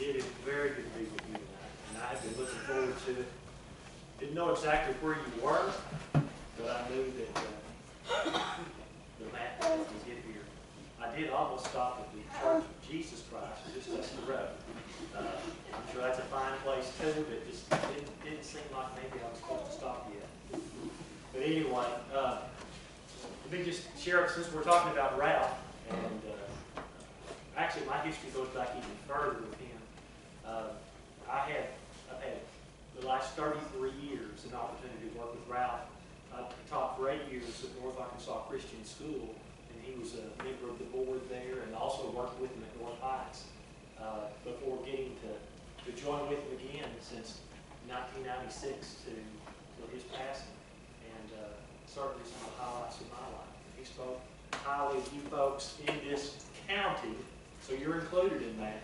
It is very good to be with you tonight, and I have been looking forward to it. Didn't know exactly where you were, but I knew that the Matt would get here. I did almost stop at the Church of Jesus Christ, just up the road. I'm sure that's a fine place too, but it just didn't seem like maybe I was supposed to stop yet. But anyway, let me just share, since we're talking about Ralph, and actually my history goes back even further with him. I've had the last 33 years an opportunity to work with Ralph. I taught for 8 years at North Arkansas Christian School, and he was a member of the board there, and also worked with him at North Heights before getting to join with him again since 1996 till his passing. And certainly some of the highlights of my life. He spoke highly of you folks in this county, so you're included in that.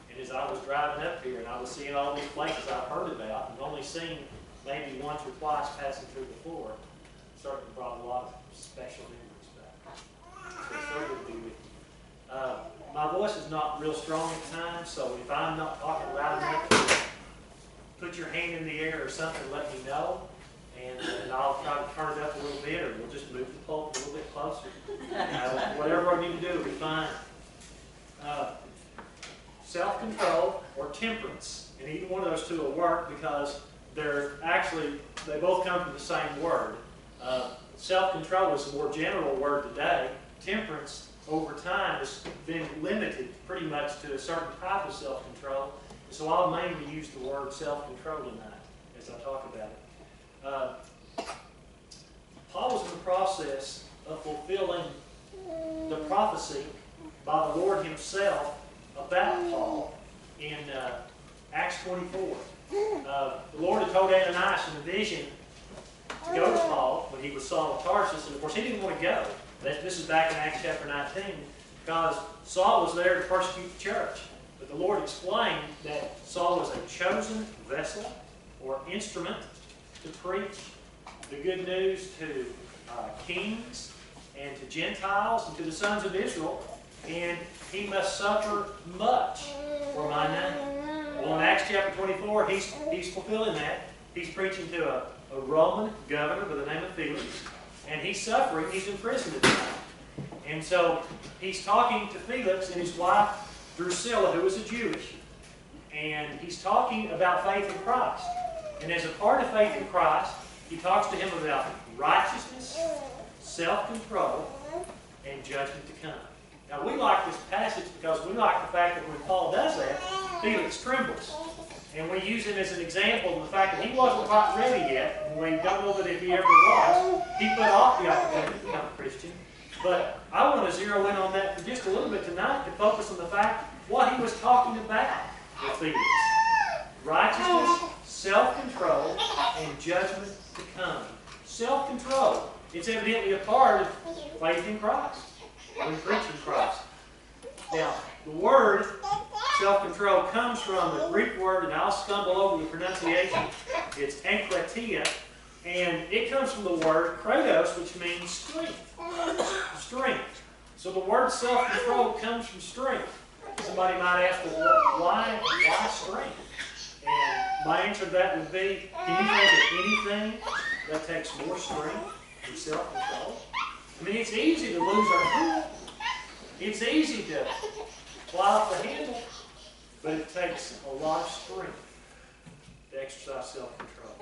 And as I was driving up here and I was seeing all these places I've heard about and only seen maybe once or twice passing through before, it certainly brought a lot of special memories back. So it's so good to be with you. My voice is not real strong at times, so if I'm not talking loud enough, put your hand in the air or something, let me know. And I'll try to turn it up a little bit, or we'll just move the pulpit a little bit closer. Whatever I need to do will be fine. Self-control or temperance, and either one of those two will work because they both come from the same word. Self-control is a more general word today. Temperance, over time, has been limited pretty much to a certain type of self-control. So I'll mainly use the word self-control tonight as I talk about it. Paul was in the process of fulfilling the prophecy by the Lord himself about Paul in Acts 24. The Lord had told Ananias in a vision to go to Paul when he was Saul of Tarsus, and of course he didn't want to go. This is back in Acts chapter 19, because Saul was there to persecute the church. But the Lord explained that Saul was a chosen vessel or instrument to preach the good news to kings and to Gentiles and to the sons of Israel, and he must suffer much for my name. Well, in Acts chapter 24, he's fulfilling that. He's preaching to a Roman governor by the name of Felix, and he's suffering. He's in prison at the time. And so he's talking to Felix and his wife Drusilla, who was a Jewish, and he's talking about faith in Christ. And as a part of faith in Christ, he talks to him about righteousness, self-control, and judgment to come. Now, we like this passage because we like the fact that when Paul does that, Felix trembles. And we use him as an example of the fact that he wasn't quite ready yet, and we don't know that if he ever was. He put off the opportunity to become a Christian. But I want to zero in on that for just a little bit tonight to focus on the fact what he was talking about with Felix. Righteousness, self-control, and judgment to come. Self-control. It's evidently a part of faith in Christ, when preaching Christ. Now, the word self-control comes from the Greek word, and I'll stumble over the pronunciation. It's enkratia, and it comes from the word kratos, which means strength. Strength. So the word self-control comes from strength. Somebody might ask, well, why strength? And my answer to that would be, can you think of anything that takes more strength than self-control? I mean, it's easy to lose our cool. It's easy to fly off the handle, but it takes a lot of strength to exercise self-control.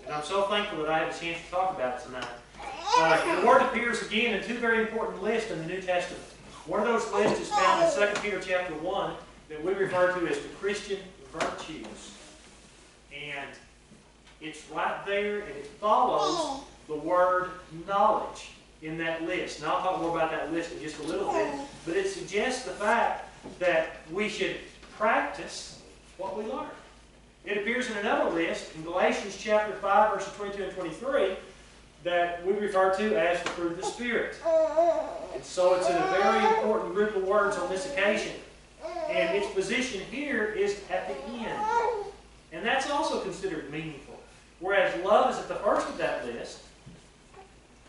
And I'm so thankful that I had a chance to talk about it tonight. The word appears again in two very important lists in the New Testament. One of those lists is found in 2 Peter chapter 1 that we refer to as the Christian virtues. And it's right there, and it follows the word knowledge in that list. Now I'll talk more about that list in just a little bit, but it suggests the fact that we should practice what we learn. It appears in another list in Galatians chapter 5, verses 22 and 23, that we refer to as the fruit of the Spirit. And so it's in a very important group of words on this occasion. And its position here is at the end. And that's also considered meaningful. Whereas love is at the first of that list,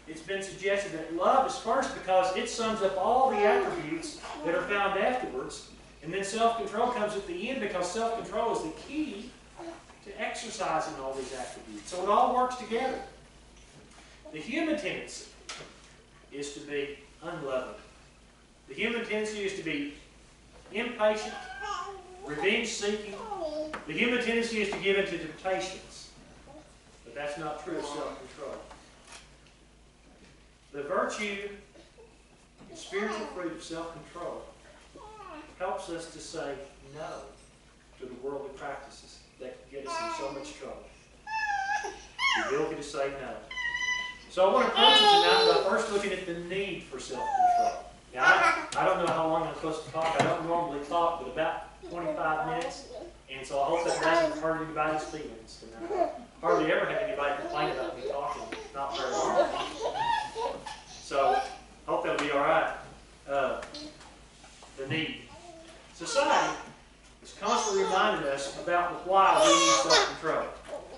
it's been suggested that love is first because it sums up all the attributes that are found afterwards. And then self-control comes at the end, because self-control is the key to exercising all these attributes. So it all works together. The human tendency is to be unloving. The human tendency is to be impatient, revenge-seeking. The human tendency is to give in to temptations. But that's not true of self-control. The virtue and spiritual fruit of self-control helps us to say no to the worldly practices that can get us in so much trouble. The ability to say no. So I want to approach it tonight by first looking at the need for self-control. Now, I don't know how long I'm supposed to talk. I don't normally talk, but about 25 minutes. And so I hope that doesn't hurt anybody's feelings tonight. Hardly ever have anybody complain about me talking not very long. So I hope that'll be all right. The need. Society is constantly reminding us about why we need self-control.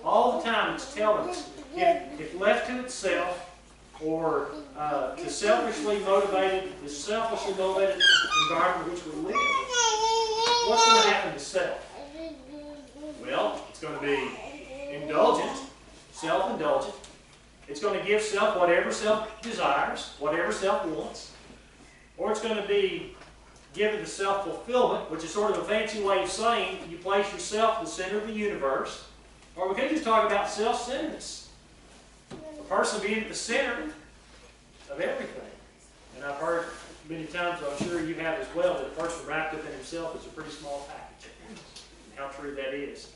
All the time it's telling us, if left to itself, or to selfishly motivated environment in which we live, what's going to happen to self? Well, it's going to be indulgent, self-indulgent. It's going to give self whatever self desires, whatever self wants. Or it's going to be given to self-fulfillment, which is sort of a fancy way of saying you place yourself in the center of the universe. Or we could just talk about self-centeredness. A person being at the center of everything. And I've heard many times, I'm sure you have as well, that a person wrapped up in himself is a pretty small package. And how true that is.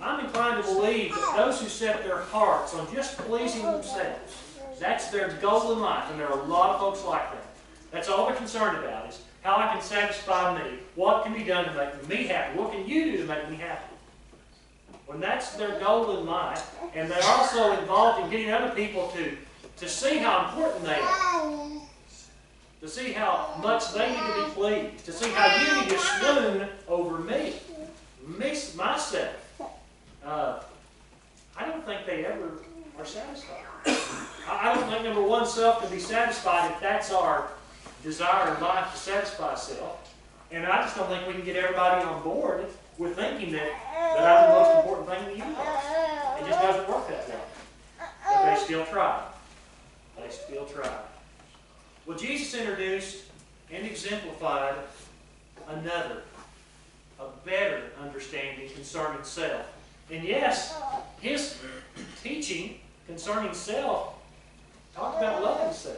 I'm inclined to believe that those who set their hearts on just pleasing themselves, that's their goal in life, and there are a lot of folks like that. That's all they're concerned about, is how I can satisfy me. What can be done to make me happy? What can you do to make me happy? When that's their goal in life, and they're also involved in getting other people to see how important they are, to see how much they need to be pleased, to see how you need to swoon over me, myself, I don't think they ever are satisfied. I don't think, number one, self can be satisfied if that's our desire in life, to satisfy self. And I just don't think we can get everybody on board with thinking that I'm the most important thing in the universe. It just doesn't work that way. But they still try. They still try. Well, Jesus introduced and exemplified another, a better understanding concerning self. And yes, his teaching concerning self talked about loving self.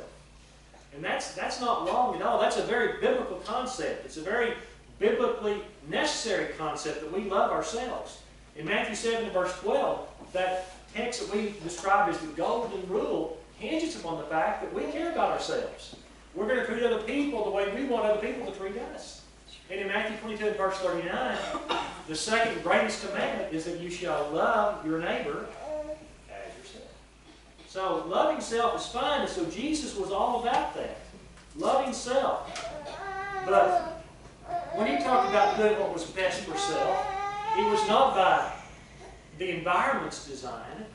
And that's not wrong at all. That's a very biblical concept. It's a very biblically necessary concept that we love ourselves. In Matthew 7 and verse 12, that text that we describe as the golden rule hinges upon the fact that we care about ourselves. We're going to treat other people the way we want other people to treat us. And in Matthew 22 and verse 39, the second greatest commandment is that you shall love your neighbor as yourself. So loving self is fine, and so Jesus was all about that. Loving self. But when he talked about doing what was best for self, it was not by the environment's design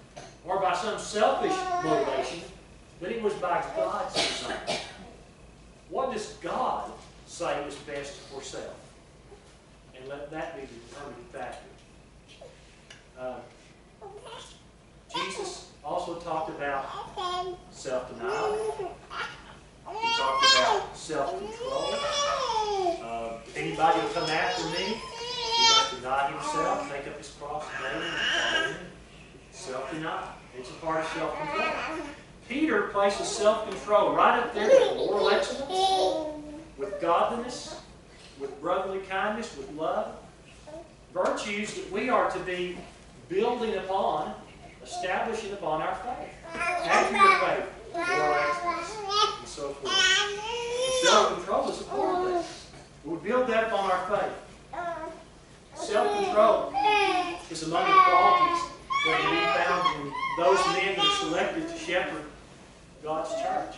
or by some selfish motivation, but it was by God's design. What does God say is best for self? And let that be the determining factor. Jesus also talked about self-denial. He talked about self-control. If anybody will come after me, he must deny himself, take up his cross daily, and follow me. Self-denial. It's a part of self-control. Peter places self-control right up there with moral excellence, with godliness, with brotherly kindness, with love. Virtues that we are to be building upon, establishing upon our faith. After your faith, moral excellence, and so forth. And self-control is a part of that. We build that upon our faith. Self-control is among the qualities that can be found in those men that are selected to shepherd God's church.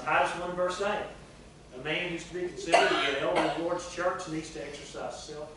Titus 1 verse 8. A man who's to be considered to be an elder in the Lord's church needs to exercise self-control.